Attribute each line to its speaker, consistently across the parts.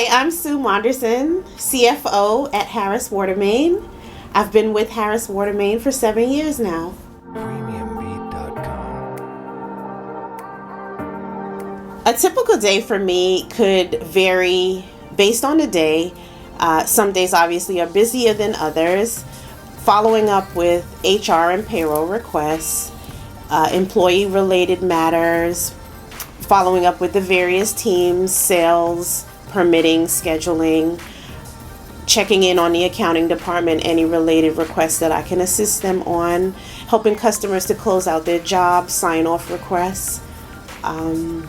Speaker 1: Hi, I'm Sue Monderson, CFO at Harris Water Main. I've been with Harris Water Main for 7 years now. A typical day for me could vary based on the day. Some days obviously are busier than others. Following up with HR and payroll requests, employee-related matters, following up with the various teams, sales, permitting, scheduling, checking in on the accounting department, any related requests that I can assist them on, helping customers to close out their jobs, sign-off requests, and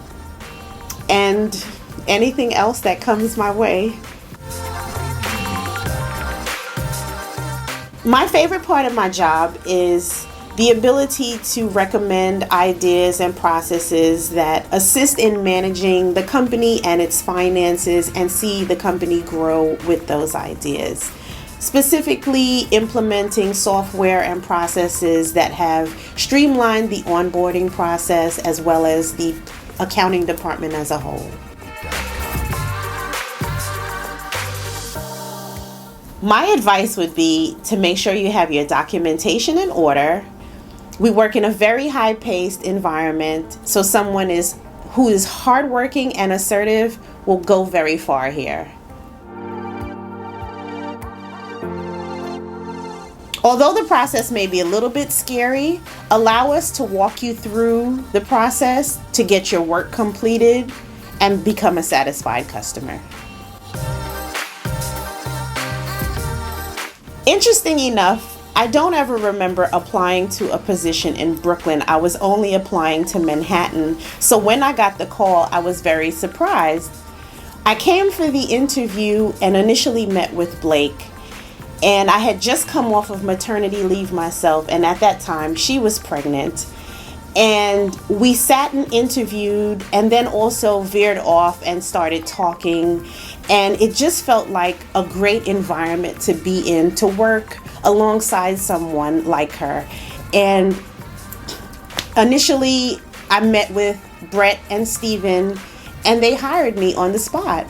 Speaker 1: anything else that comes my way. My favorite part of my job is the ability to recommend ideas and processes that assist in managing the company and its finances and see the company grow with those ideas. Specifically, implementing software and processes that have streamlined the onboarding process as well as the accounting department as a whole. My advice would be to make sure you have your documentation in order. We work in a very high-paced environment, so someone who is hardworking and assertive will go very far here. Although the process may be a little bit scary, allow us to walk you through the process to get your work completed and become a satisfied customer. Interesting enough, I don't ever remember applying to a position in Brooklyn. I was only applying to Manhattan. So when I got the call, I was very surprised. I came for the interview and initially met with Blake. And I had just come off of maternity leave myself. And at that time, she was pregnant. And we sat and interviewed and then also veered off and started talking. And it just felt like a great environment to be in, to work alongside someone like her. And initially, I met with Brett and Steven, and they hired me on the spot.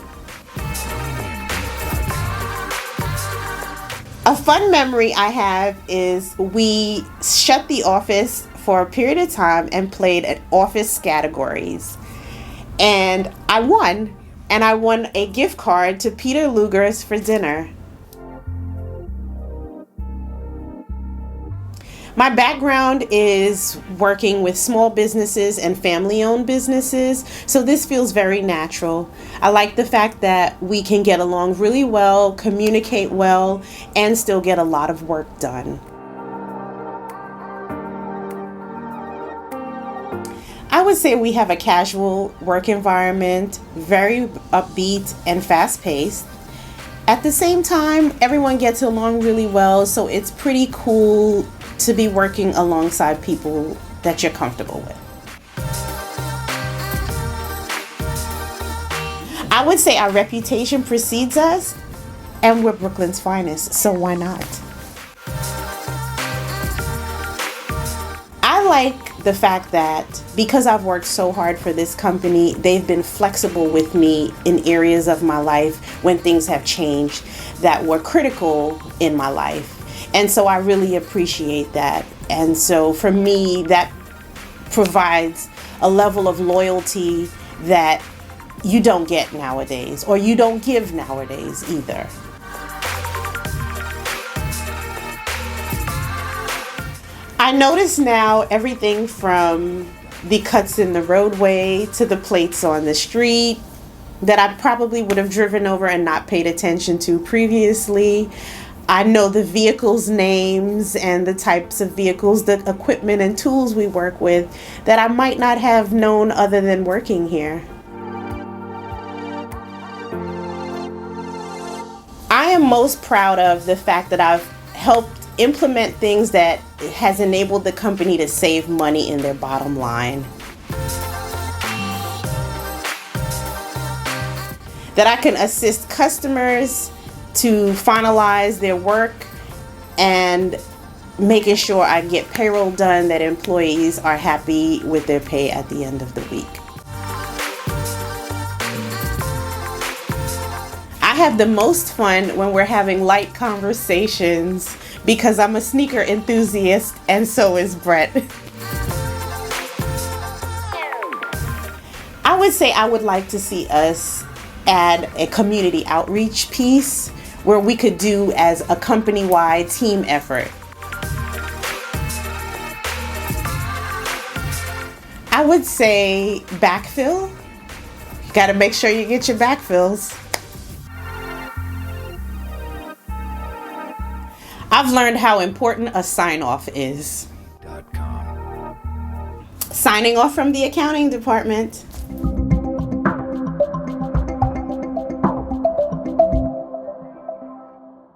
Speaker 1: A fun memory I have is we shut the office for a period of time and played at office categories. And I won a gift card to Peter Luger's for dinner. My background is working with small businesses and family-owned businesses, so this feels very natural. I like the fact that we can get along really well, communicate well, and still get a lot of work done. I would say we have a casual work environment, very upbeat and fast-paced. At the same time, everyone gets along really well, so it's pretty cool to be working alongside people that you're comfortable with. I would say our reputation precedes us, and we're Brooklyn's finest, so why not? I like the fact that because I've worked so hard for this company, they've been flexible with me in areas of my life when things have changed that were critical in my life. And so I really appreciate that. And so for me, that provides a level of loyalty that you don't get nowadays, or you don't give nowadays either. I notice now everything from the cuts in the roadway to the plates on the street that I probably would have driven over and not paid attention to previously. I know the vehicles' names and the types of vehicles, the equipment and tools we work with that I might not have known other than working here. I am most proud of the fact that I've helped implement things that has enabled the company to save money in their bottom line. That I can assist customers to finalize their work and making sure I get payroll done, that employees are happy with their pay at the end of the week. have the most fun when we're having light conversations because I'm a sneaker enthusiast and so is Brett. I would say I would like to see us add a community outreach piece where we could do as a company-wide team effort. I would say backfill. You got to make sure you get your backfills. I've learned how important a sign-off is. Signing off from the accounting department.